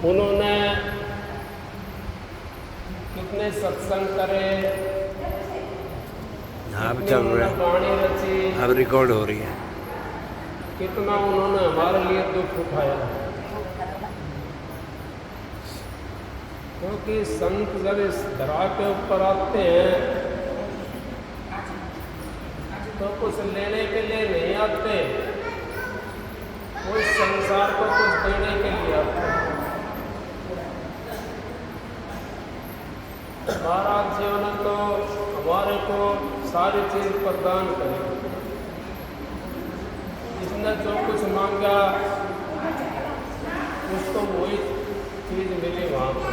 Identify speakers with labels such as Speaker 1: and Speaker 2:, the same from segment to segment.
Speaker 1: उन्होंने कितने सत्संग करे,
Speaker 2: अब चल रहा है,
Speaker 1: वाणी रची,
Speaker 2: अब रिकॉर्ड हो रही है।
Speaker 1: कितना उन्होंने हमारे लिए दुख उठाया। क्योंकि संत जब इस धरा के ऊपर आते हैं तो कुछ लेने के लिए नहीं आते, वो इस संसार को कुछ देने के लिए आते हैं। महाराज जी ने तो हमारे को सारी चीज प्रदान करी। जिसने जो कुछ मांगा उसको वही चीज मिली वहाँ पर।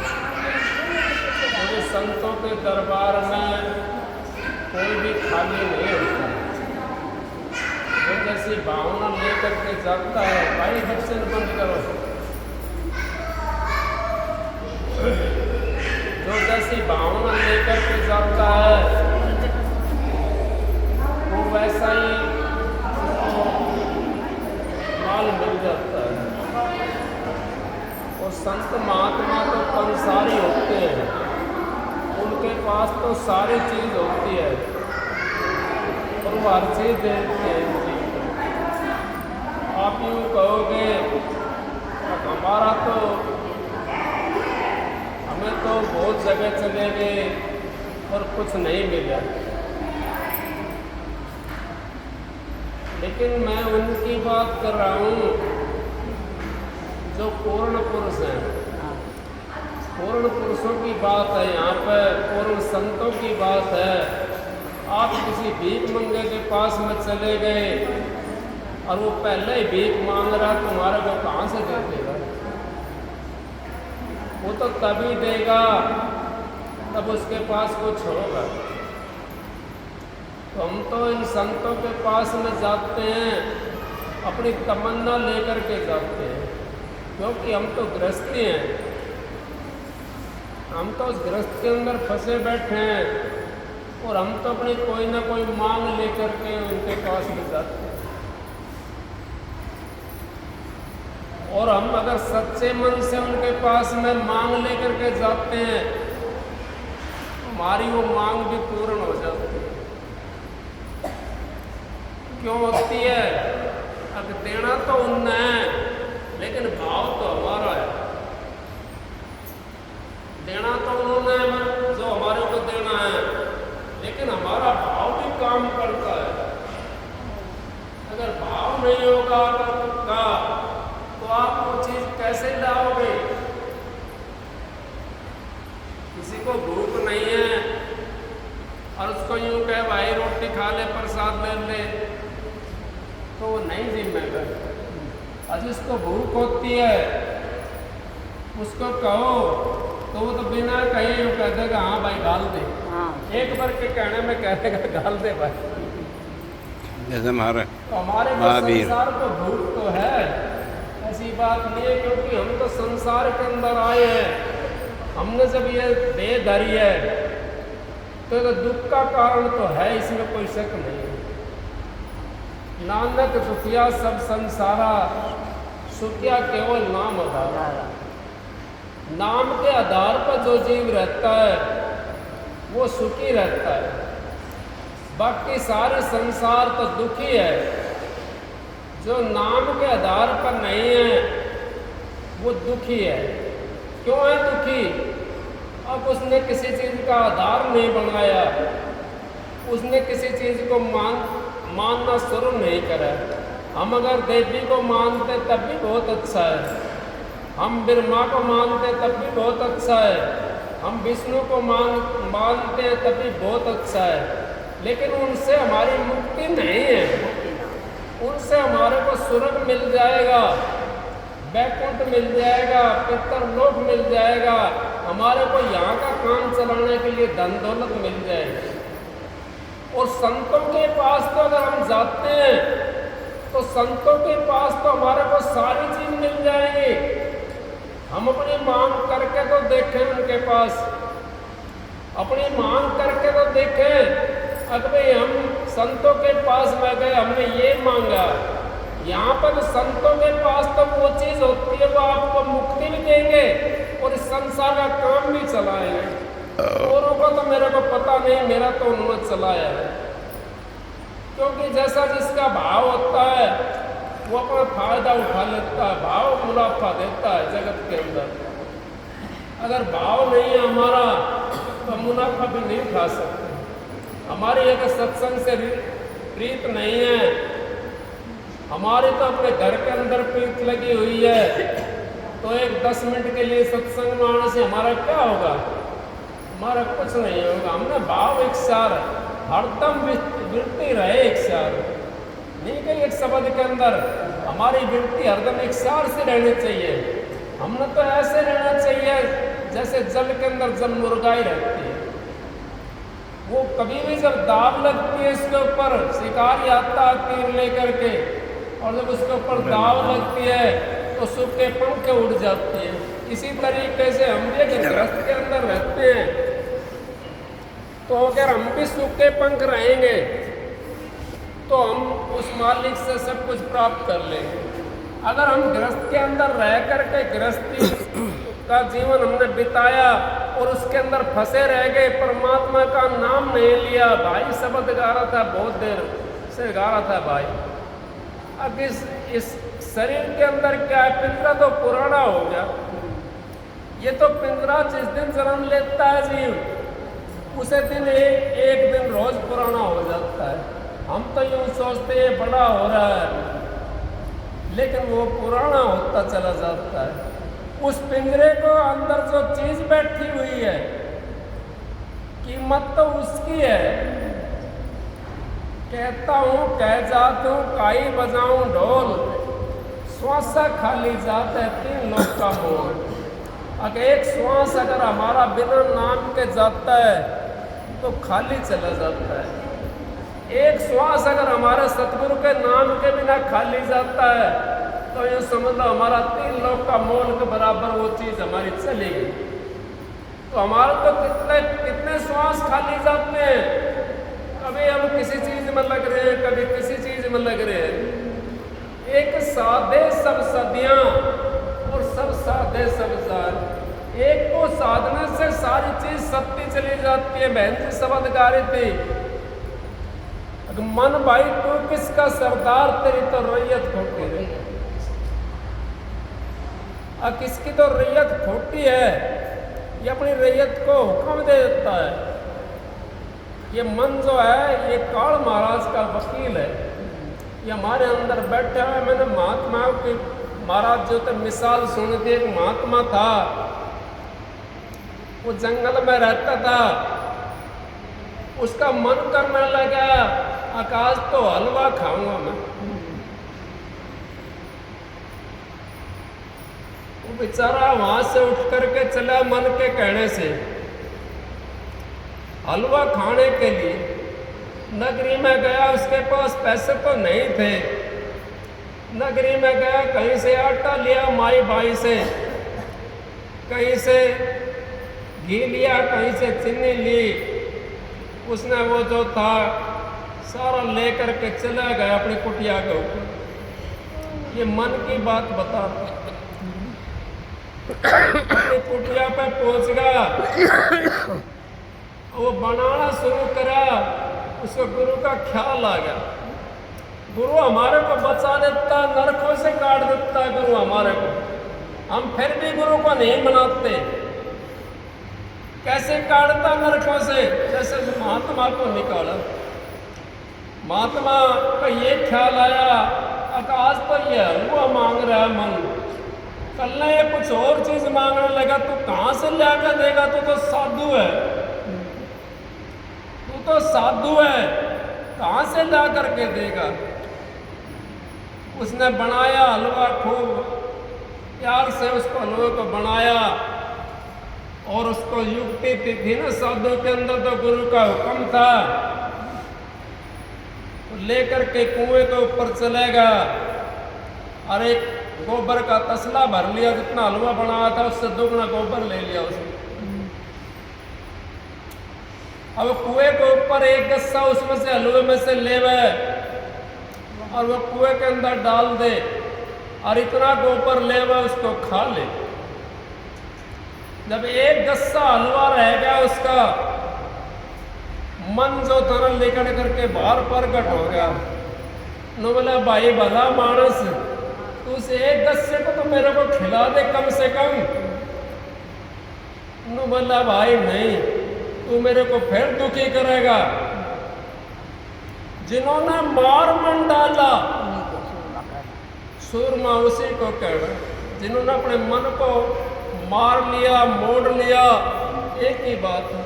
Speaker 1: क्योंकि संतों के दरबार में कोई भी खाली नहीं होता। वो जैसी भावना लेकर के जाता है, भाई दर्शन बंद करो, जो जैसी भावना लेकर के जाता है वो वैसा ही माल मिल जाता है। और संत महात्मा तो पंसारी होते हैं, उनके पास तो सारी चीज होती है और वो हर चीज देते हैं। आप यूँ कहोगे हमारा तो, हमें तो बहुत जगह चले गए और कुछ नहीं मिला, लेकिन मैं उनकी बात कर रहा हूँ जो पूर्ण पुरुष हैं। पूर्ण पुरुषों की बात है यहाँ पर, पूर्ण संतों की बात है। आप किसी भीख मंगे के पास में चले गए और वो पहले ही भीख मांग रहा, तुम्हारे को कहाँ से दे देगा? वो तो तभी देगा तब उसके पास कुछ होगा। तो हम तो इन संतों के पास में जाते हैं, अपनी तमन्ना लेकर के जाते हैं, क्योंकि हम तो गृहस्थी हैं। हम तो उस गृहस्थ के अंदर फंसे बैठे हैं और हम तो अपनी कोई ना कोई मांग लेकर के उनके पास में जाते हैं। और हम अगर सच्चे मन से उनके पास में मांग लेकर के जाते हैं, हमारी वो मांग भी पूर्ण हो जाती है। क्यों होती है? अब देना तो उनने है, लेकिन भाव तो हमारा है। देना तो उन्होंने जो हमारे को देना है, लेकिन हमारा भाव भी काम करता है। अगर भाव नहीं होगा आपका तो आप वो चीज कैसे लाओगे? किसी को भूख नहीं है और उसको यूं कहे भाई रोटी खा ले, प्रसाद ले ले, तो वो नहीं जिम्मेगा। और जिसको भूख होती है उसको कहो तो वो तो बिना कहे यूं कह देगा हाँ भाई गाल दे। एक बार के कहने में कह देगा गाल दे भाई।
Speaker 2: जैसे हमारे
Speaker 1: तो हमारे संसार को भूख तो है, ऐसी बात नहीं है। क्योंकि हम तो संसार के अंदर आए हैं, हमने जब ये देह धरी है तो दुख का कारण तो है, इसमें कोई शक नहीं है। नानक सुखिया सब संसारा, सुखिया केवल नाम आधार। नाम के आधार पर जो जीव रहता है वो सुखी रहता है, बाकी सारे संसार तो दुखी है। जो नाम के आधार पर नहीं है वो दुखी है। क्यों है दुखी? अब उसने किसी चीज का आधार नहीं बनाया, उसने किसी चीज को मानना शुरू नहीं करा। हम अगर देवी को मानते तब भी बहुत अच्छा है, हम ब्रह्मा को मानते तब भी बहुत अच्छा है, हम विष्णु को मानते हैं तब भी बहुत अच्छा है, लेकिन उनसे हमारी मुक्ति नहीं है। उनसे हमारे को स्वर्ग मिल जाएगा, वैकुंठ मिल जाएगा, पितरलोक मिल जाएगा, हमारे को यहाँ का काम चलाने के लिए धन दौलत मिल जाएगी। और संतों के पास तो अगर हम जाते हैं तो संतों के पास तो हमारे को सारी चीज मिल जाएगी। हम अपनी मांग करके तो देखें उनके पास, अपनी मांग करके तो देखें। अगर भाई हम संतों के पास में गए, हमने ये मांगा, यहाँ पर संतों के पास तो वो चीज होती है वो आपको मुक्ति भी देंगे और इस संसार का काम भी चलाएंगे। औरों को तो मेरे को पता नहीं, मेरा तो उन्होंने चलाया है। क्योंकि जैसा जिसका भाव होता है वो अपना फायदा उठा लेता है, भाव मुनाफा देता है जगत के अंदर। अगर भाव नहीं है हमारा तो मुनाफा भी नहीं उठा सकते। हमारी अगर सत्संग से प्रीत नहीं है, हमारी तो अपने घर के अंदर प्रीत लगी हुई है, तो एक 10 मिनट के लिए सत्संग में आने से हमारा क्या होगा? हमारा कुछ नहीं होगा। हमने भाव एक सार हरदम वृत्ति रहे एक सार, नहीं कि एक शब्द के अंदर हमारी वृत्ति हरदम एक सार से रहनी चाहिए। हमने तो ऐसे रहना चाहिए जैसे जल के अंदर जल मुर्गाई रहती है। वो कभी भी जब दाव लगती है इसके ऊपर, शिकारी आता है तीर लेकर के, और जब उसके ऊपर दाव लगती है तो सूखे पंख उड़ जाती है। इसी तरीके से हम भी अगर ग्रस्त के अंदर रहते हैं तो अगर हम भी सूखे पंख रहेंगे तो हम उस मालिक से सब कुछ प्राप्त कर लेंगे। अगर हम गृहस्थ के अंदर रह करके गृहस्थी का जीवन हमने बिताया और उसके अंदर फंसे रह गए, परमात्मा का नाम नहीं लिया, भाई शब्द गा रहा था, बहुत देर से गा रहा था भाई। अब इस शरीर के अंदर क्या है? पिंजरा तो पुराना हो गया। ये तो पिंजरा जिस दिन जन्म लेता है जीव, उसे दिन एक दिन रोज पुराना हो जाता है। हम तो यूँ सोचते हैं बड़ा हो रहा है, लेकिन वो पुराना होता चला जाता है। उस पिंजरे को अंदर जो चीज बैठी हुई है, कीमत तो उसकी है। कहता हूँ कह जाता हूँ काई बजाऊं ढोल, श्वासा खाली जाता है 3 लोग का मोल। अगर एक श्वास अगर हमारा बिना नाम के जाता है तो खाली चला जाता है। एक श्वास अगर हमारे सतगुरु के नाम के बिना खाली जाता है तो ये समझ लो हमारा 3 लोग का मोल के बराबर वो चीज़ हमारी चली गई। तो हमारे तो कितने श्वास खाली जाते हैं। कभी हम किसी चीज़ में लग रहे हैं, कभी किसी चीज़ में लग रहे हैं। एक साधे सब सदियाँ और सब साधे सब जार। एक को साधने से सारी चीज़ सत्ती चली जाती है। बहन जी शब्द गा रही थी, मन भाई तू किसका सरदार, तेरी तो रैयत खोटी है। किसकी तो रैयत खोटी है, ये अपनी रैयत को हुक्म दे देता है। ये मन जो है ये काल महाराज का वकील है, ये हमारे अंदर बैठा है। मैंने महात्माओं की महाराज जो तो मिसाल सुनी थी। एक महात्मा था, वो जंगल में रहता था, उसका मन करने लगा आकाश तो हलवा खाऊंगा मैं। वो बेचारा वहां से उठ करके चला मन के कहने से हलवा खाने के लिए। नगरी में गया, उसके पास पैसे तो नहीं थे। नगरी में गया, कहीं से आटा लिया माई भाई से, कहीं से घी लिया, कहीं से चीनी ली। उसने वो जो था सारा लेकर के चला गया अपनी कुटिया के ऊपर। ये मन की बात बता। अपनी कुटिया पे पहुंच गया, वो बनाना शुरू करा। उसको गुरु का ख्याल आ गया, गुरु हमारे को बचा देता, नरकों से काट देता है गुरु हमारे को। हम फिर भी गुरु को नहीं मनाते। कैसे काटता नरकों से? जैसे महात्मा को निकाला। महात्मा का ये ख्याल आया, आकाश पर ये हलवा मांग रहा है मन, कल ये कुछ और चीज मांगने लगा, तू कहाँ से लाकर देगा? तू तो साधु है, तू तो साधु है, कहाँ से ला करके देगा? उसने बनाया हलवा, खूब प्यार से उसको हलवे को बनाया और उसको युक्ति थी ना साधु के अंदर, तो गुरु का हुक्म था। लेकर के कुएं के ऊपर चलेगा और एक गोबर का तसला भर लिया, जितना हलवा बनाया था उससे दुगना गोबर ले लिया उसने। अब कुएं के ऊपर एक गस्सा उसमें से हलवे में से ले और वो कुएं के अंदर डाल दे और इतना गोबर ले वह उसको खा ले। जब एक गस्सा हलवा रह गया उसका मन जो था ना लेकर करके बाहर प्रकट हो गया। नो बोला भाई भला मानस तू उस एक गस्से को तो मेरे को खिला दे कम से कम। नो बोला भाई नहीं, तू मेरे को फिर दुखी करेगा। जिन्होंने मार मन डाला सूरमा उसी को कहना, जिन्होंने अपने मन को मार लिया मोड़ लिया, एक ही बात है।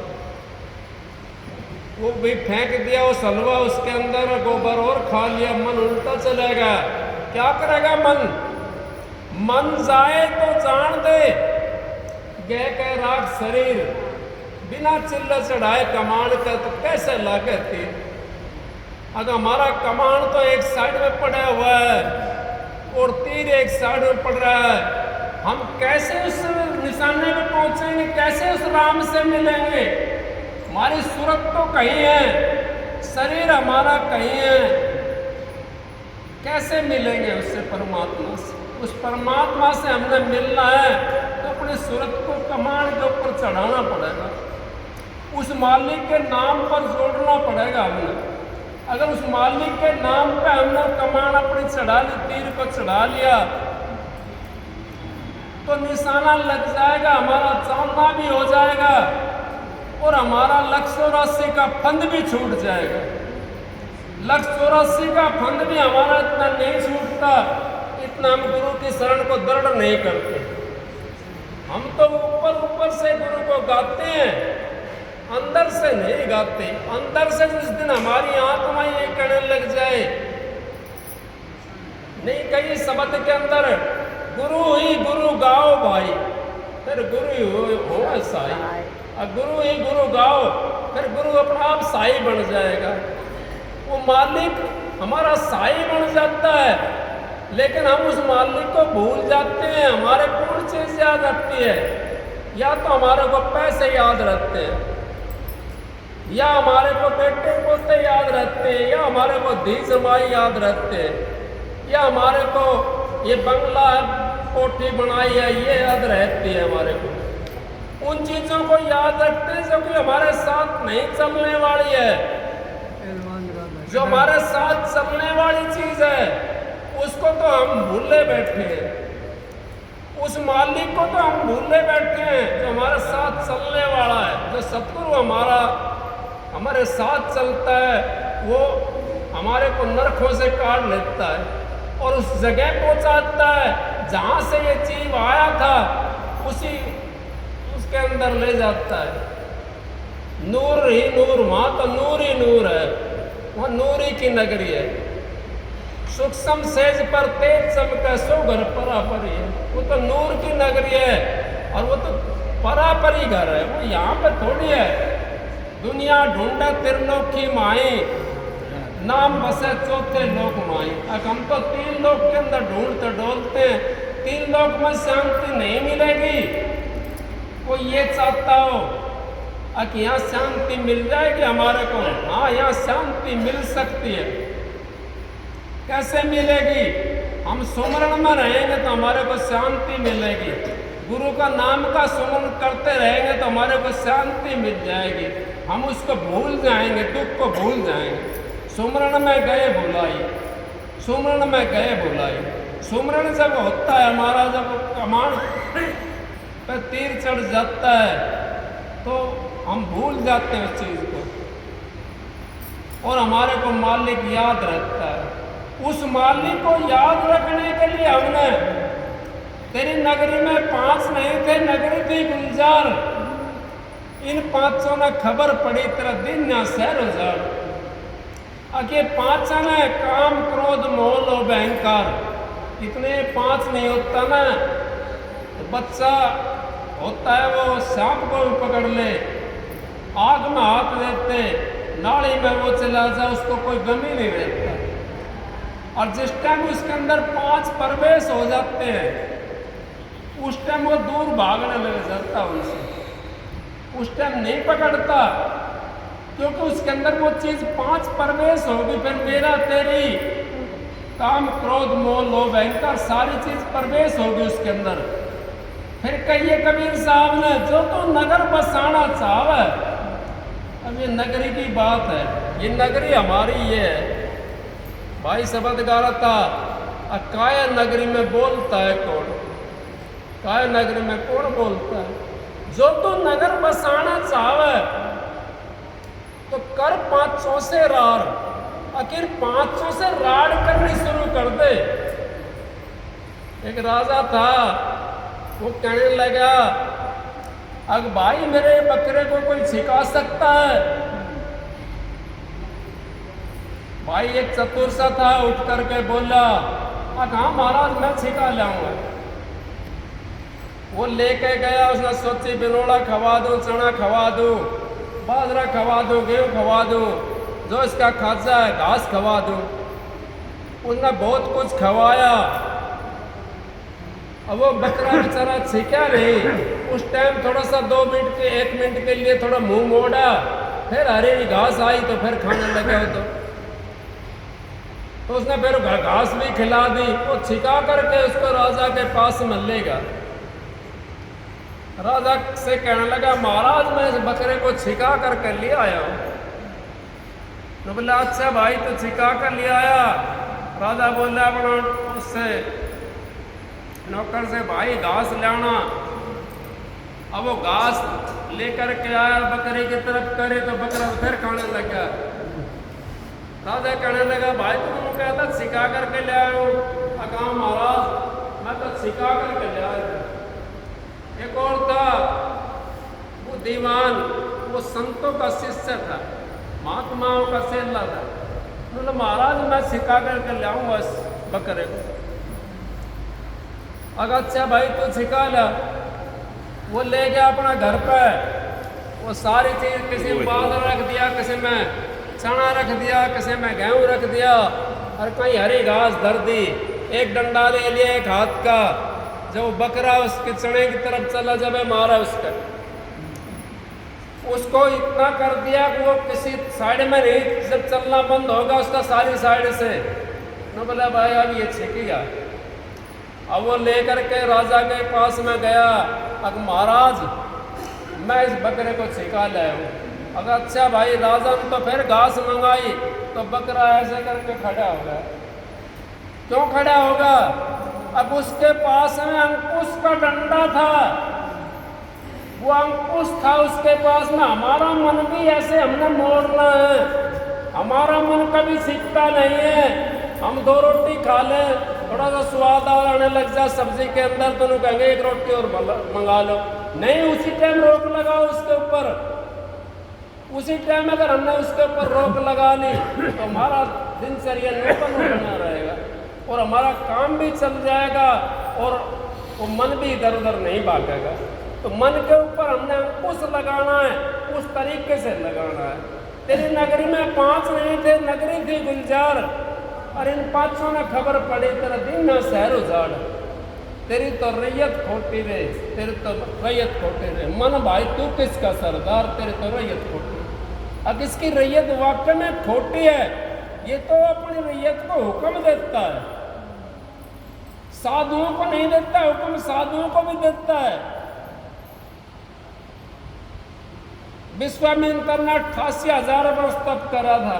Speaker 1: वो भी फेंक दिया उस हलवा उसके अंदर गोबर और खा लिया, मन उल्टा चलेगा। क्या करेगा मन? मन जाए तो जान दे, गए कह राख शरीर, बिना चिल्ला चढ़ाए कमान का तो कैसे लागती। अगर हमारा कमान तो एक साइड में पड़ा हुआ है और तीर एक साइड में पड़ रहा है, हम कैसे उस निशाने में पहुंचेंगे? कैसे उस राम से मिलेंगे? हमारी सूरत तो कहीं है, शरीर हमारा कहीं है, कैसे मिलेंगे उससे? परमात्मा से। उस परमात्मा से हमने मिलना है तो अपनी सूरत को कमान के ऊपर चढ़ाना पड़ेगा, उस मालिक के नाम पर जोड़ना पड़ेगा हमें। अगर उस मालिक के नाम पे हमने कमान अपनी चढ़ा ली, तीर को चढ़ा लिया, तो निशाना लग जाएगा, हमारा चांदा भी हो जाएगा और हमारा 184 का फंद भी छूट जाएगा। 184 का फंद भी हमारा इतना नहीं छूटता, इतना हम गुरु की शरण को दृढ़ नहीं करते। हम तो ऊपर ऊपर से गुरु को गाते हैं, अंदर से नहीं गाते। अंदर से जिस दिन हमारी आत्मा ये कहने लग जाए, नहीं कहीं शब्द के अंदर गुरु ही गुरु गाओ भाई, फिर गुरु ही हो साई। और गुरु ही गुरु गाओ, फिर गुरु अपना आप साई बन जाएगा। वो मालिक हमारा साई बन जाता है, लेकिन हम उस मालिक को भूल जाते हैं। हमारे कौन चीज याद रखती है? या तो हमारे को पैसे याद रहते हैं, या हमारे को बेटे पोते याद रहते हैं, या हमारे को धी जमाई याद रहते हैं, या हमारे को ये बंगला कोठी बनाई है ये याद रहती है। हमारे को उन चीज़ों को याद रखते हैं जो कि हमारे साथ नहीं चलने वाली है। जो हमारे साथ चलने वाली चीज़ है उसको तो हम भूले बैठे हैं, उस मालिक को तो हम भूले बैठे हैं जो हमारे साथ चलने वाला है। जो सतगुरु हमारे साथ चलता है वो हमारे को नरकों से काट लेता है और उस जगह पहुंचाता है जहाँ से ये जीव आया था, उसके अंदर ले जाता है। नूर ही नूर, वहाँ तो नूर ही नूर है, वहाँ नूर ही की नगरी है। सूक्ष्म सेज पर तेज चमके सो घर परापरी है, वो तो नूर की नगरी है और वो तो परापरी घर है, वो यहाँ पे थोड़ी है। दुनिया ढूंढे त्रिलोकी माई, नाम बसे चौथे लोक माई। अब हम तो 3 लोक के अंदर ढूंढते डोलते हैं, 3 लोक में शांति नहीं मिलेगी। कोई ये चाहता हो कि यहाँ शांति मिल जाएगी हमारे को? हाँ, यहाँ शांति मिल सकती है। कैसे मिलेगी? हम सुमरण में रहेंगे तो हमारे को शांति मिलेगी। गुरु का नाम का सुमरण करते रहेंगे तो हमारे को शांति मिल जाएगी। हम उसको भूल जाएंगे, दुख को भूल जाएंगे। सुमरण में गए भुलाई, सुमरण में गए भुलाई। सुमरण जब होता है हमारा, जब कमान पे तीर चढ़ जाता है तो हम भूल जाते हैं उस चीज़ को और हमारे को मालिक याद रहता है। उस मालिक को याद रखने के लिए हमने, तेरी नगरी में 5 नहीं थे, नगरी थी गुलजार। इन 5 ने खबर पड़ी तेरा दिन या शहर उजाड़। आगे 5 ने काम क्रोध मोह और अहंकार, इतने 5 नहीं होता ना तो बच्चा होता है वो सांप को भी पकड़ ले, आग में हाथ देते, नाली में वो चला जाए, उसको कोई गम ही नहीं रहता। और जिस टाइम उसके अंदर 5 प्रवेश हो जाते हैं उस टाइम वो दूर भागने लग जाता उनसे, उस टाइम नहीं पकड़ता, क्योंकि उसके अंदर वो चीज़ 5 प्रवेश होगी। फिर मेरा तेरी काम क्रोध मोह लोभ अहंकार सारी चीज प्रवेश होगी उसके अंदर। फिर कहिए कबीर साहब ने जो तो नगर बसाना चाहे, अब ये नगरी की बात है, ये नगरी हमारी ये है। भाई शब्द गा रहा था, काय नगरी में बोलता है कौन, काय नगरी में कौन बोलता है। जो तो नगर बसाना चाहे तो कर 500 से रार, आखिर 500 से राड़ करनी शुरू कर दे। एक राजा था, वो कहने लगा, अगर भाई मेरे बकरे को कोई सिखा सकता है। भाई एक चतुर सा था, उठ करके बोला, हाँ महाराज मैं सिखा लाऊंगा। वो लेके गया, उसने सोची बिलोड़ा खवा दूं, चना खवा दूं, बाजरा खवा दूं, गेहूं खवा दूं, जो इसका खाजा है घास खवा दूं। उसने बहुत कुछ खवाया। अब वो बकरा बेचारा सीखा नहीं। उस टाइम थोड़ा सा 2 मिनट के 1 मिनट के लिए थोड़ा मुंह मोड़ा, फिर हरी घास आई तो फिर खाने लगे। तो उसने फिर घास भी खिला दी। वो छिका करके उसको राजा के पास में लेगा। राजा से कहने लगा, महाराज मैं इस बकरे को छिका करके ले आया हूँ। तो बोला, अच्छा भाई तो छिका कर ले आया। राजा बोला अपना उससे नौकर से, भाई घास लाना। अब वो घास लेकर के आया, बकरी की तरफ करे तो बकरा फिर खाने लगा। राजा कहने लगा, भाई तुम कहता सिखा करके ले आया हूँ। कहा महाराज मैं तो सिखा करके ले आया। एक और था, वो दीवान, वो संतों का शिष्य था, महात्माओं का सेला था। बोला, महाराज मैं सिखा करके ले आऊँगा इस बकरे को। अगर अच्छा भाई तो सिखा ला। वो ले गया अपना घर पे। वो सारी चीज किसी में बादल रख दिया, किसी में चना रख दिया, किसी में गेहूं रख दिया, और कहीं हरी घास धर दी। एक डंडा ले लिया एक हाथ का, जब बकरा उसके चने की तरफ चला, जब मारा उसको इतना कर दिया कि वो किसी साइड में नहीं, जब चलना बंद होगा उसका सारी साइड से न। बोला भाई अब ये छेकेगा। अब वो लेकर के राजा के पास में गया। अब महाराज मैं इस बकरे को छिका लाया हूँ। अगर अच्छा भाई राजा ने तो फिर घास मंगाई, तो बकरा ऐसे करके खड़ा होगा। क्यों खड़ा होगा? अब उसके पास में अंकुश का डंडा था। वो अंकुश था उसके पास में। हमारा मन भी ऐसे हमने मोड़ना है। हमारा मन कभी सीखता नहीं है। हम 2 रोटी खा लें, थोड़ा सा स्वाद आने लग जाए सब्जी के अंदर, तो लोग कहेंगे 1 रोटी और मंगा लो। नहीं, उसी टाइम रोक लगाओ उसके ऊपर। उसी टाइम अगर हमने उसके ऊपर रोक लगा ली तो हमारा दिनचर्या नूतन बना रहेगा और हमारा काम भी चल जाएगा और वो मन भी इधर उधर नहीं भागेगा। तो मन के ऊपर हमने अंकुश लगाना है, उस तरीके से लगाना है। तेरी नगरी में 5 नहीं थे, नगरी थी गुलजार, और इन 5 ने खबर पड़ी तेरा दिन न शहर उजाड़। तेरी तो रैयत खोटी रहे, तेरी तो रैयत खोटी रहे। मन भाई तू किसका सरदार, तेरी तो रैयत खोटी। अब इसकी रैयत वाकई में खोटी है। ये तो अपनी रैयत को हुक्म देता है, साधुओं को नहीं देता हुक्म, साधुओं को भी देता है। विश्वामित्र ने 88,000 वर्ष तप करा था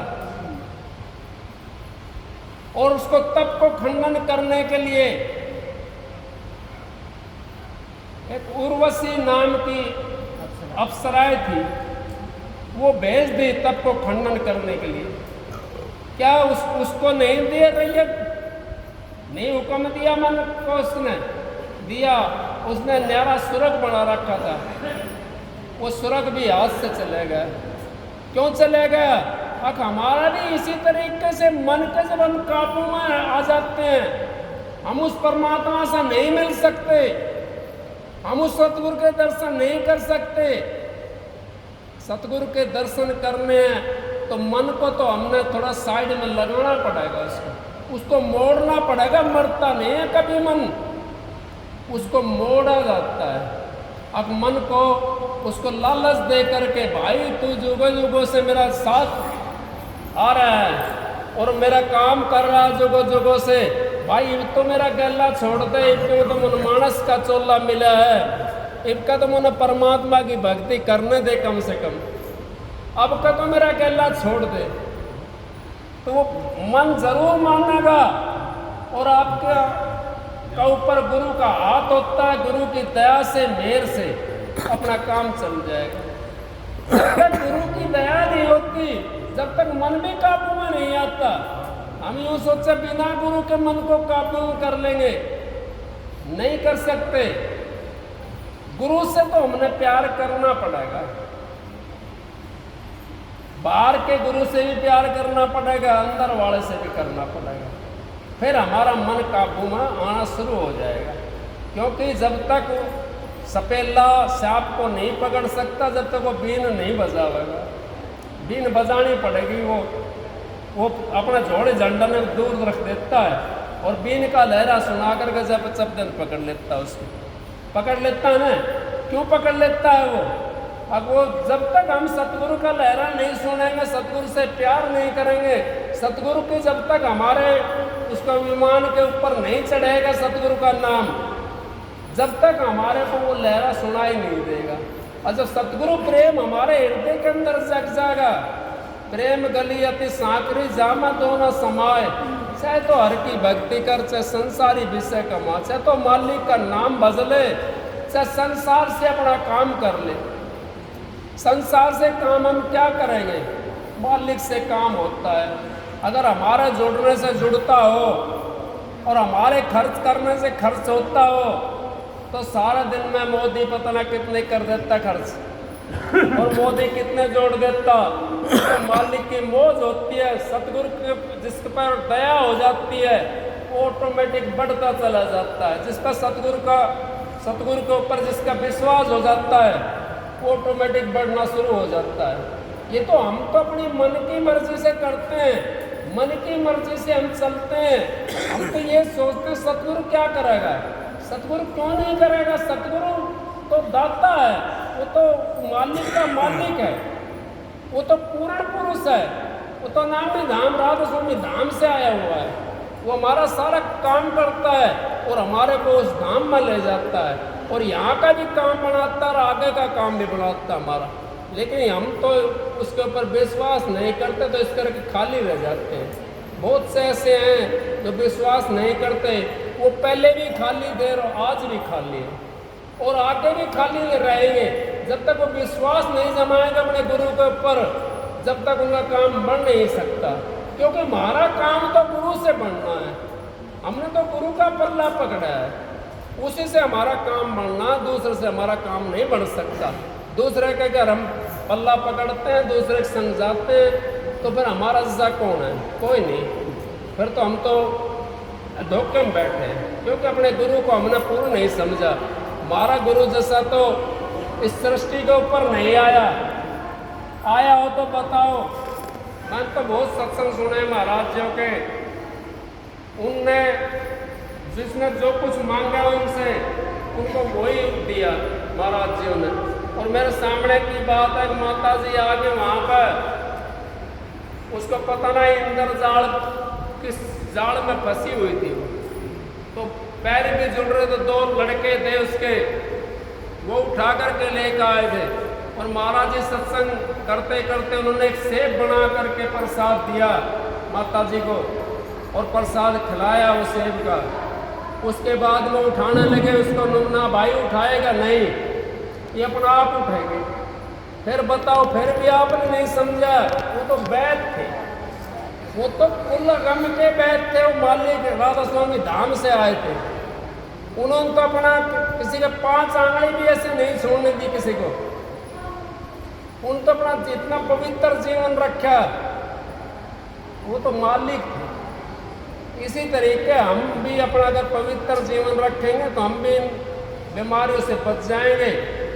Speaker 1: और उसको तप को खंडन करने के लिए एक उर्वशी नाम की अप्सराएं थी, वो भेज दी तप को खंडन करने के लिए। क्या उसको नहीं दिया रैयत? नहीं हुक्म दिया मन को, उसने दिया। उसने न्यारा सुरग बना रखा था, वो सुरग भी हाथ से चले गया। क्यों चले गया? अब हमारा भी इसी तरीके से मन के जब हम काबू में आ जाते हैं, हम उस परमात्मा से नहीं मिल सकते, हम उस सतगुरु के दर्शन नहीं कर सकते। सतगुरु के दर्शन करने हैं तो मन को तो हमने थोड़ा साइड में लगाना पड़ेगा, उसको मोड़ना पड़ेगा। मरता नहीं है कभी मन, उसको मोड़ा जाता है। अब मन को उसको लालच दे करके, भाई तू जुगों जुगों से मेरा साथ आ रहा है और मेरा काम कर रहा जुगो जुगो से, भाई तो मेरा गला छोड़ दे, क्यों तो मन मानस का चोला मिला है, इनका तो मन परमात्मा की भक्ति करने दे कम से कम, अब का तो मेरा गला छोड़ दे। तो वो मन जरूर मानेगा और आपका का ऊपर गुरु का हाथ होता है, गुरु की दया से मेहर से अपना काम चल जाएगा। जब तक गुरु की दया नहीं होती, जब तक मन भी काबू में नहीं आता, हम यूं सोचे बिना गुरु के मन को काबू में कर लेंगे, नहीं कर सकते। गुरु से तो हमने प्यार करना पड़ेगा, बाहर के गुरु से भी प्यार करना पड़ेगा, अंदर वाले से भी करना पड़ेगा, फिर हमारा मन काबू में आना शुरू हो जाएगा। क्योंकि जब तक सपेला सांप को नहीं पकड़ सकता, जब तक वो बीन नहीं बजावेगा। बीन बजानी पड़ेगी, वो अपना झोड़े झंडा में दूर रख देता है और बीन का लहरा सुना करके जब चपदन पकड़ लेता है, उसको पकड़ लेता है ना। क्यों पकड़ लेता है वो? अब वो जब तक हम सतगुरु का लहरा नहीं सुनेंगे, सतगुरु से प्यार नहीं करेंगे, सतगुरु की जब तक हमारे उसका विमान के ऊपर नहीं चढ़ेगा सतगुरु का नाम, जब तक हमारे को वो लहरा सुनाई नहीं देगा। और जब सतगुरु प्रेम हमारे हृदय के अंदर जग जाएगा, प्रेम गली अति सांकरी जामा दोनों समाए, चाहे तो हर की भक्ति कर, चाहे संसारी विषय कमा, चाहे तो मालिक का नाम भजले, चाहे संसार से अपना काम कर ले। संसार से काम हम क्या करेंगे? मालिक से काम होता है। अगर हमारे जुड़ने से जुड़ता हो और हमारे खर्च करने से खर्च होता हो, तो सारा दिन में मोदी पता ना कितने कर देता खर्च, और मोदी कितने जोड़ देता। तो मालिक की मौज होती है, सतगुरु के जिसके पर दया हो जाती है, ऑटोमेटिक बढ़ता चला जाता है। जिसका सतगुरु के ऊपर जिसका विश्वास हो जाता है, ऑटोमेटिक बढ़ना शुरू हो जाता है। ये तो हम तो अपनी मन की मर्जी से करते हैं, मन की मर्जी से हम चलते हैं। हम तो ये सोचते हैं सतगुरु क्या करेगा, सतगुरु क्यों नहीं करेगा? सतगुरु तो दाता है, वो तो मालिक का मालिक है, वो तो पूर्ण पुरुष है, वो तो नाम ही धाम राधा स्वामी धाम से आया हुआ है। वो हमारा सारा काम करता है और हमारे को उस धाम में ले जाता है, और यहाँ का भी काम बनाता है और आगे का काम भी बनाता है हमारा। लेकिन हम तो उसके ऊपर विश्वास नहीं करते, तो इस करके खाली रह जाते हैं। बहुत से ऐसे हैं जो विश्वास नहीं करते, वो पहले भी खाली थे और आज भी खाली है और आगे भी खाली रहेंगे। जब तक वो विश्वास नहीं जमाएंगे अपने गुरु के ऊपर, जब तक उनका काम बढ़ नहीं सकता। क्योंकि हमारा काम तो गुरु से बढ़ना है, हमने तो गुरु का पल्ला पकड़ा है, उसी से हमारा काम बढ़ना, दूसरे से हमारा काम नहीं बढ़ सकता। दूसरे के अगर हम पल्ला पकड़ते हैं, दूसरे के संग जाते हैं, तो फिर हमारा जैसा कौन है? कोई नहीं। फिर तो हम तो धोखे में बैठे हैं, क्योंकि अपने गुरु को हमने पूर्ण नहीं समझा। हमारा गुरु जैसा तो इस सृष्टि के ऊपर नहीं आया हो तो बताओ। मैंने तो बहुत सत्संग सुने महाराज जी के, उनने जिसने जो कुछ मांगा उनसे, उनको वही दिया महाराज जी ने। और मेरे सामने की बात है, माता जी आगे वहाँ पर उसको पता नहीं इंद्र जाल किस जाल में फंसी हुई थी, तो पैर भी जुड़ रहे, तो दो लड़के थे उसके, वो उठा करके लेकर आए थे। और महाराज जी सत्संग करते करते उन्होंने एक सेब बना करके प्रसाद दिया माता जी को, और प्रसाद खिलाया उस सेब का। उसके बाद वो उठाने लगे उसको, मुन्ना भाई उठाएगा नहीं, ये अपना आप उठेगी। फिर बताओ, फिर भी आपने नहीं समझा। वो तो वैद थे, वो तो कुल रम के वैद थे, वो मालिक राधा स्वामी धाम से आए थे। उन्होंने तो अपना किसी के 5 आंगली भी ऐसे नहीं छोड़ने दी किसी को। उन तो अपना जितना पवित्र जीवन रखा, वो तो मालिक थे। इसी तरीके हम भी अपना अगर पवित्र जीवन रखेंगे तो हम भी इन बीमारियों से बच जाएंगे।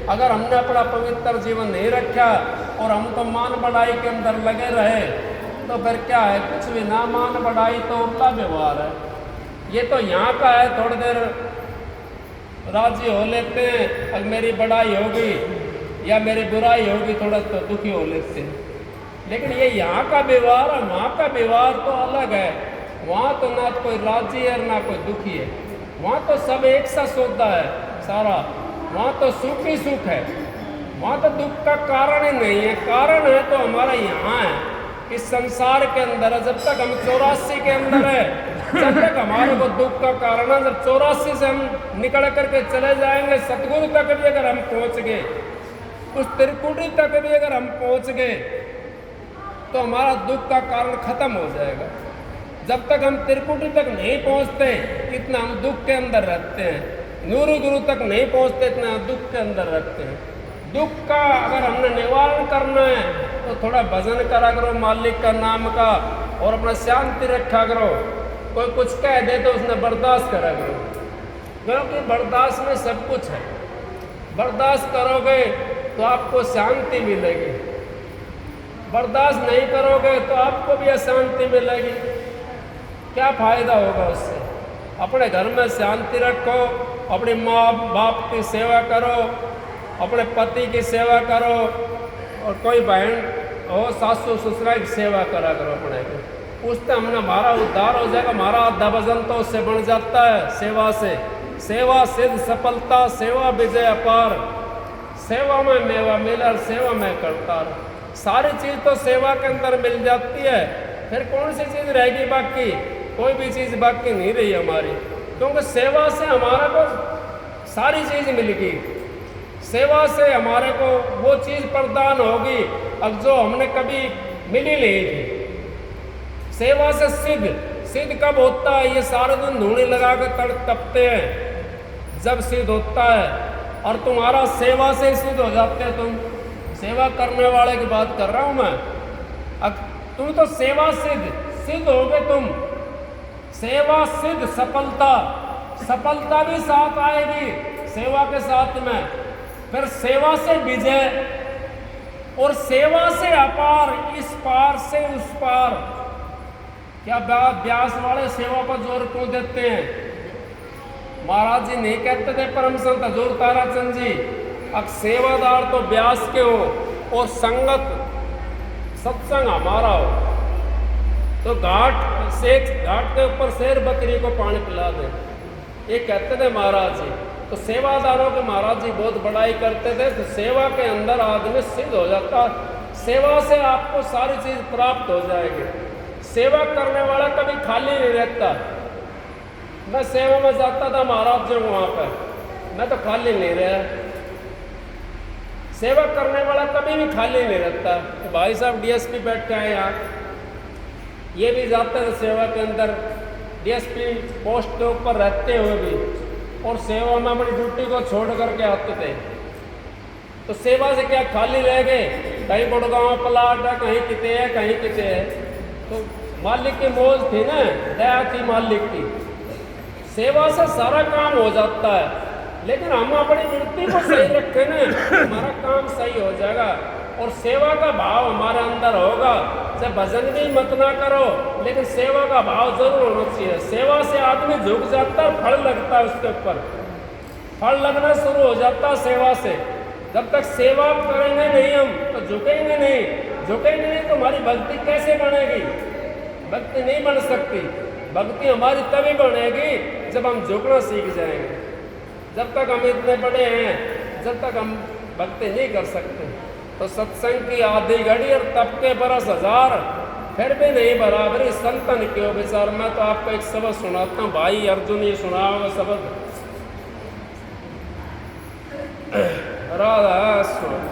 Speaker 1: अगर हमने अपना पवित्र जीवन नहीं रखा और हम तो मान बढ़ाई के अंदर लगे रहे, तो फिर क्या है? कुछ भी ना, मान बढ़ाई तो उल्टा व्यवहार है। ये तो यहाँ का है, थोड़ी देर राजी हो लेते हैं, अगर मेरी बढ़ाई होगी या मेरी बुराई होगी, थोड़ा तो दुखी हो लेते हैं। लेकिन ये यहाँ का व्यवहार और वहाँ का व्यवहार तो अलग है। वहाँ तो ना कोई राजी है ना कोई दुखी है, वहाँ तो सब एक सा सौदा है सारा, वहाँ तो सुख ही सुख है, वहाँ तो दुख का कारण ही नहीं है। कारण है तो हमारा यहाँ है, इस संसार के अंदर है। जब तक हम 84 के अंदर है, जब तक हमारे को दुख का कारण है। जब 84 से हम निकल करके चले जाएंगे, सतगुरु तक भी अगर हम पहुँच गए, उस त्रिकुटी तक भी अगर हम पहुँच गए, तो हमारा दुख का कारण खत्म हो जाएगा। जब तक हम त्रिकुटी तक नहीं पहुँचते, इतना हम दुख के अंदर रहते हैं। नूरू गुरु तक नहीं पहुँचते, इतना हम दुख के अंदर रहते हैं। दुख का अगर हमने निवारण करना है तो थोड़ा भजन करा करो मालिक का नाम का, और अपना शांति रखा करो। कोई कुछ कह दे तो उसने बर्दाश्त करा करो, क्योंकि बर्दाश्त में सब कुछ है। बर्दाश्त करोगे तो आपको शांति मिलेगी, बर्दाश्त नहीं करोगे तो आपको भी अशांति मिलेगी। क्या फायदा होगा उससे? अपने घर में शांति रखो, अपने माँ बाप की सेवा करो, अपने पति की सेवा करो, और कोई बहन हो सासू ससुरा की सेवा करा करो अपने को। उससे हमने हमारा उद्धार हो जाएगा। हमारा आधा भजन तो उससे बन जाता है, सेवा से। सेवा सिद्ध सफलता, सेवा विजय अपार, सेवा में मेवा मिला, सेवा में करतार। सारी चीज़ तो सेवा के अंदर मिल जाती है, फिर कौन सी चीज़ रहेगी बाकी? कोई भी चीज़ बाकी नहीं रही हमारी, क्योंकि सेवा से हमारा को सारी चीज़ मिलेगी। सेवा से हमारे को वो चीज़ प्रदान होगी अब जो हमने कभी मिली नहीं थी। सेवा से सिद्ध कब होता है? ये सारे दिन धूनी लगा कर तपते हैं, जब सिद्ध होता है। और तुम्हारा सेवा से सिद्ध हो जाते हो तुम। सेवा करने वाले की बात कर रहा हूँ मैं। अब तुम तो सेवा सिद्ध हो गए तुम। सेवा सिद्ध सफलता भी साथ आएगी सेवा के साथ में। फिर सेवा से विजय, और सेवा से अपार, इस पार से उस पार। क्या व्यास वाले सेवा पर जोर क्यों देते हैं? महाराज जी नहीं कहते थे परम संत हजूर ताराचंद जी, अब सेवादार तो व्यास के हो और संगत सत्संग हमारा हो, तो घाट के ऊपर शेर बकरी को पानी पिला दे, ये कहते थे महाराज जी। तो सेवादारों के महाराज जी बहुत बड़ाई करते थे। तो सेवा के अंदर आदमी सिद्ध हो जाता, सेवा से आपको सारी चीज़ प्राप्त हो जाएगी। सेवा करने वाला कभी खाली नहीं रहता। मैं सेवा में जाता था महाराज जी वहाँ पर, मैं तो खाली नहीं रहा। सेवा करने वाला कभी भी खाली नहीं रहता। तो भाई साहब डीएसपी बैठे हैं यहाँ, ये भी जाते थे सेवा के अंदर, डीएसपी पोस्ट के ऊपर रहते हुए भी, और सेवा में अपनी ड्यूटी को छोड़ करके आते थे। तो सेवा से क्या खाली रह गए? कहीं गुड़गांव प्लाट है, कहीं किते है, कहीं किते है। तो मालिक की मौज थी ना, दया थी मालिक की। सेवा से सारा काम हो जाता है, लेकिन हम अपनी वृत्ति को सही रखें ना, हमारा काम सही हो जाएगा। और सेवा का भाव हमारे अंदर होगा। चाहे भजन भी मत ना करो, लेकिन सेवा का भाव जरूर होना चाहिए। सेवा से आदमी झुक जाता है, फल लगता है उसके ऊपर, फल लगना शुरू हो जाता है सेवा से। जब तक सेवा करेंगे नहीं हम, तो झुकेंगे नहीं तो हमारी भक्ति कैसे बनेगी? भक्ति नहीं बन सकती। भक्ति हमारी तभी बनेगी जब हम झुकना सीख जाएंगे। जब तक हम इतने बड़े हैं, जब तक हम भक्ति नहीं कर सकते। तो सत्संग की आधी घड़ी और तप के बरस हजार, फिर भी नहीं बराबरी संतन क्यों विचार। मैं तो आपको एक सबक सुनाता हूँ, भाई अर्जुन ये सुना होगा सबक। राधा स्वामी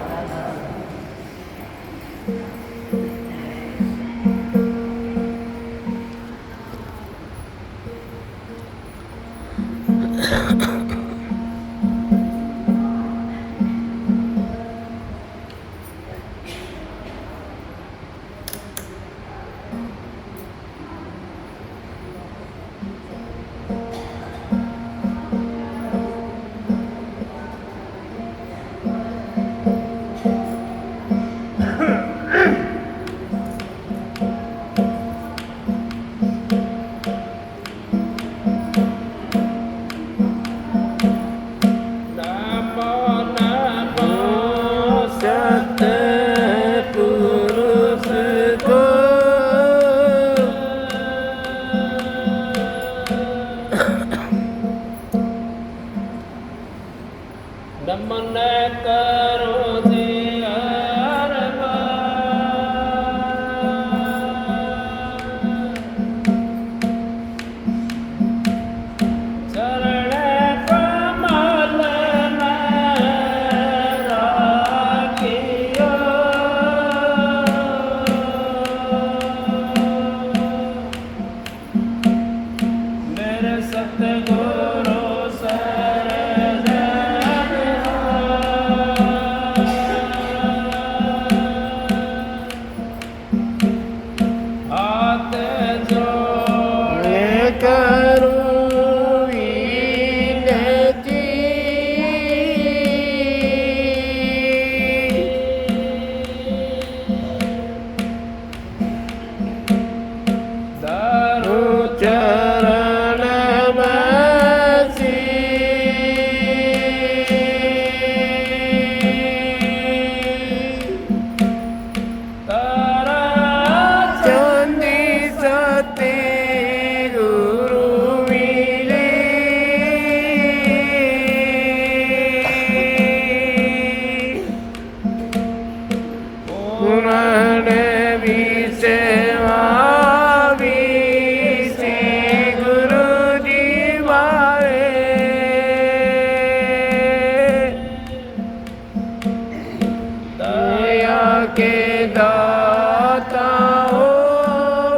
Speaker 1: नमन करो जी चरण कमल में राखियो मेरे सतगुरु के दाता हो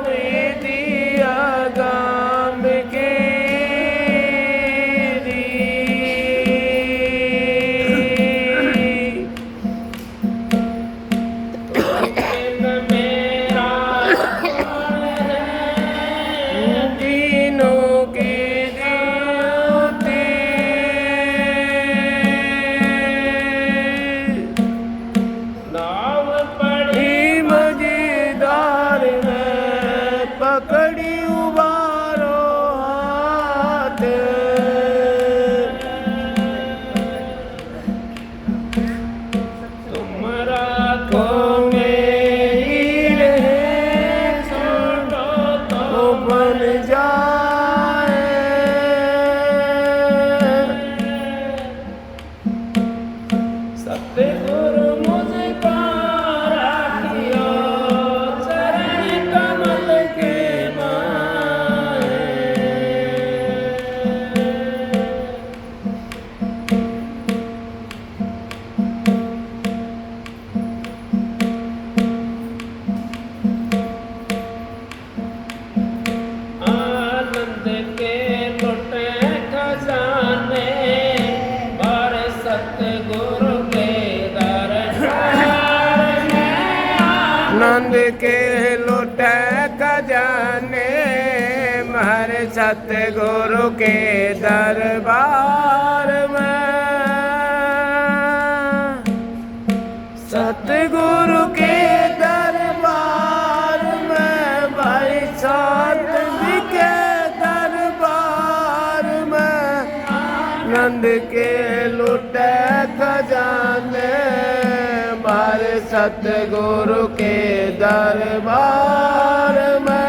Speaker 1: विद्या गाम के मेरा तीनों की ज्योति पकड़ी उबारो हाथ तुम्हारा को मेरी छोड़ो तो बन जाए सतगुरु मुझको राखियो चरण कमल के आनंद के लुटे खजाने बार सतगुरु के दरबार में आनंद के लुटे खजाने हमारे सतगुरु के दरबार में सतगुरु के दरबार में भाई साधु के दरबार में नंद के लुटे खजाने हमारे सतगुरु के दरबार में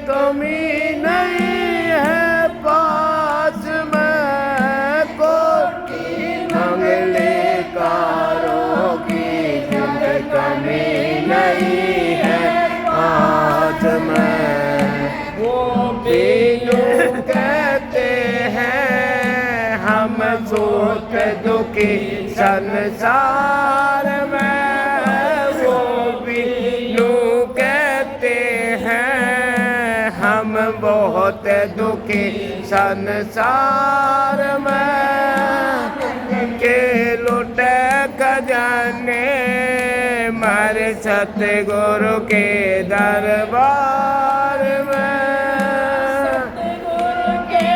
Speaker 1: कमी नहीं है पास में कोटि मंगले कारों की जिंद कमी नहीं है पास में वो बीनू कहते हैं हम सोच दुखी संसार में वो बीनू कहते हैं हम बहुत दुखी संसार में के लुटे खजाने मारे सतगुरु के दरबार में सतगुरु के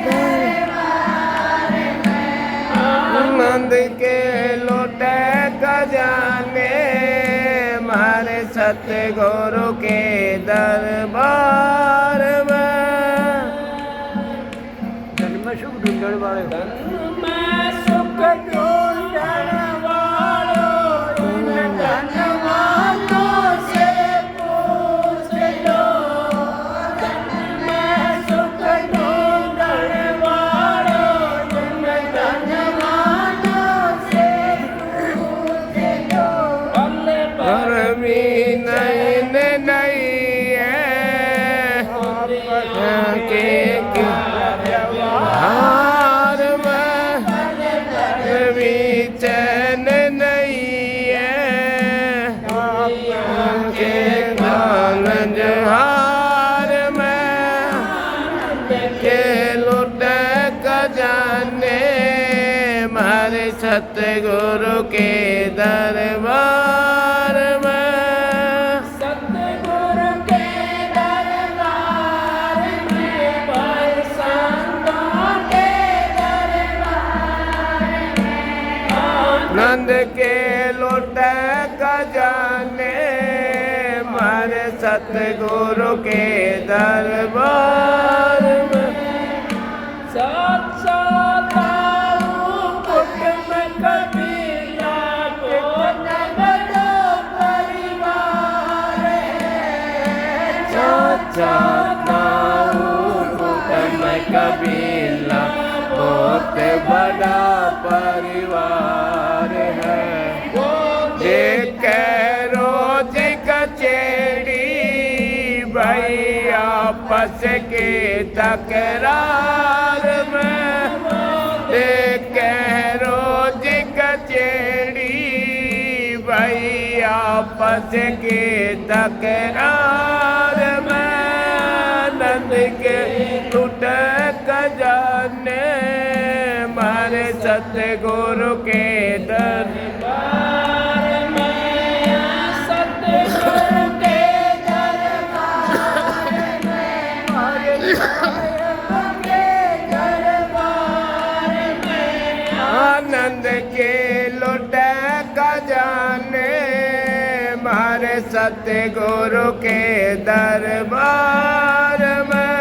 Speaker 1: दरबार में आनंद के लुटे खजाने हमारे सतगुरु के दरबार में। धन में सुख ढूंढने वाले धन में सुख
Speaker 3: सतगुरु के दरबार में,
Speaker 1: सतगुरु के दरबार में, भाई संतों के दरबार में,
Speaker 3: आनंद के लौटे खजाने मारे सतगुरु के दरबार में।
Speaker 1: सच्चा दाऊ कुट में कबीला बहुत बड़ा परिवार है।
Speaker 3: सच्चा दाऊ कुट में कबीला बहुत बड़ा परिवार है। देख रोज कचेड़ी भाई आपस के तकरार में, देख रोज कचेड़ी भाई आपस के तकरार में। नंद के टूट खजाने मारे सतगुरु के दरबार में,
Speaker 1: सतगुरु के दरबार में, मारे सतगुरु के दरबार में,
Speaker 3: आनंद के लौटे खजाने मारे सतगुरु के दरबार में।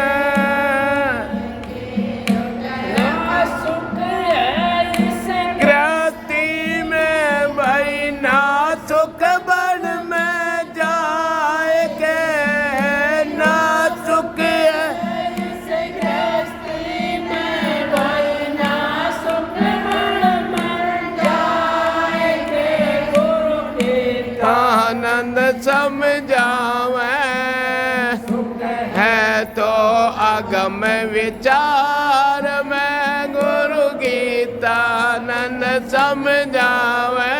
Speaker 1: ना सुख है इस
Speaker 3: गृहस्थी में भाई ना सुख बन में जाएंगे, ना सुख है
Speaker 1: इस गृहस्थी में, भाई ना सुख मन जाएंगे। गुरु के
Speaker 3: आनंद समझावे है तो अगम विचार में, गुरु गीता आनंद समझावे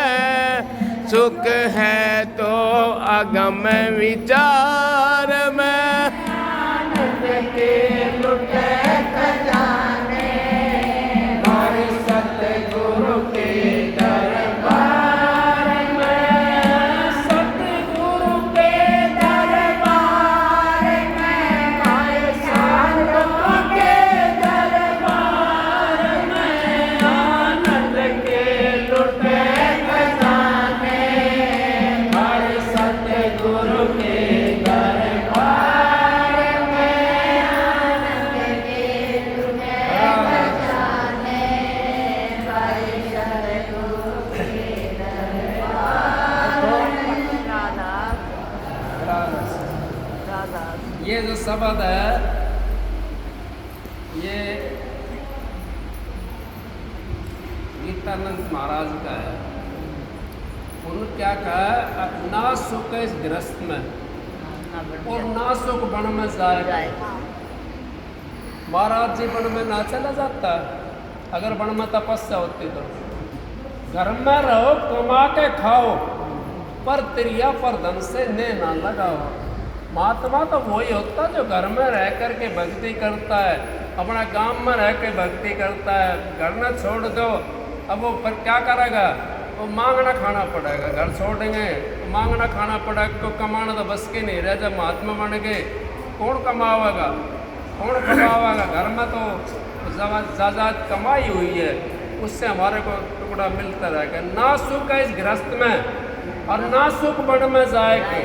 Speaker 3: सुख है तो अगम विचार में। आनंद के लुटे खजाने मारे सतगुरु के दरबार में,
Speaker 1: सतगुरु के दरबार में, मारे संतों के दरबार में, आनंद के लुटे खजाने मारे सतगुरु के दरबार में, आनंद के लुटे खजाने मारे सतगुरु के दरबार। ये जो शब्द है ये गीतानंद महाराज का है। उन्होंने क्या कहा, ना सुख इस गृहस्थ में और ना सुख वन में जाए। महाराज जी वन में ना चला जाता, अगर वन में तपस्या होती तो। घर में रहो कमा के खाओ, पर त्रिया पर धन से ने ना लगाओ। महात्मा तो वही होता जो घर में रह करके भक्ति करता है, अपना गांव में रह के भक्ति करता है। घर न छोड़ दो, अब वो पर क्या करेगा, वो मांगना खाना पड़ेगा। घर छोड़ेंगे तो मांगना खाना पड़ेगा, तो कमाना तो बस के नहीं रह। जब महात्मा बन गए कौन कमावेगा, कौन कमावेगा। घर में तो ज़्यादा कमाई हुई है, उससे हमारे को टुकड़ा मिलता रहेगा। ना सुख है इस गृहस्थ में और ना सुख बन में जाएगा।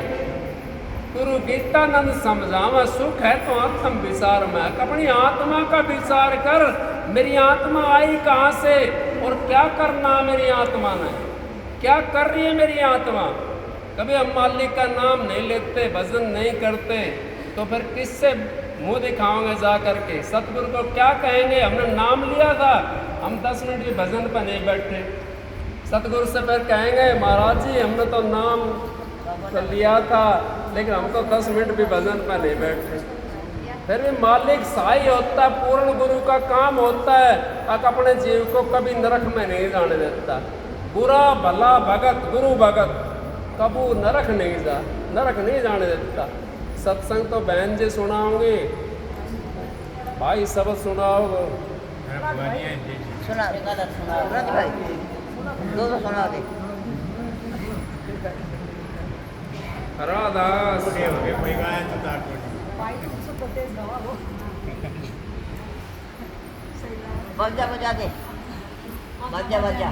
Speaker 1: गुरु गीतानंद समझावा, सुख है तो आत्म विचार में। अपनी आत्मा का विचार कर, मेरी आत्मा आई कहाँ से और क्या करना मेरी आत्मा ने, क्या कर रही है मेरी आत्मा। कभी हम मालिक का नाम नहीं लेते, भजन नहीं करते, तो फिर किससे मुंह दिखाओगे जा करके। सतगुरु को क्या कहेंगे, हमने नाम लिया था, हम 10 मिनट भी भजन पर नहीं बैठे। सतगुरु से फिर कहेंगे, महाराज जी हमने तो नाम तो लिया था, लेकिन हम तो 10 मिनट भी भजन पर नहीं बैठे। फिर भी मालिक सहाय होता है, पूर्ण गुरु का काम होता है, अपने जीव को कभी नरक में नहीं जाने देता। बुरा भला भगत गुरु भगत कबू नरक नहीं जाने देता। सत्संग तो बहन जी सुनाओगे, भाई सब सुनाओगे,
Speaker 4: सुना सुना दे भाई दो सुना दे
Speaker 1: राधास
Speaker 4: बजा दे बजा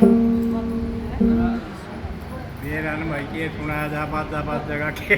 Speaker 5: मेरा भाई के सुना जा बात जगह के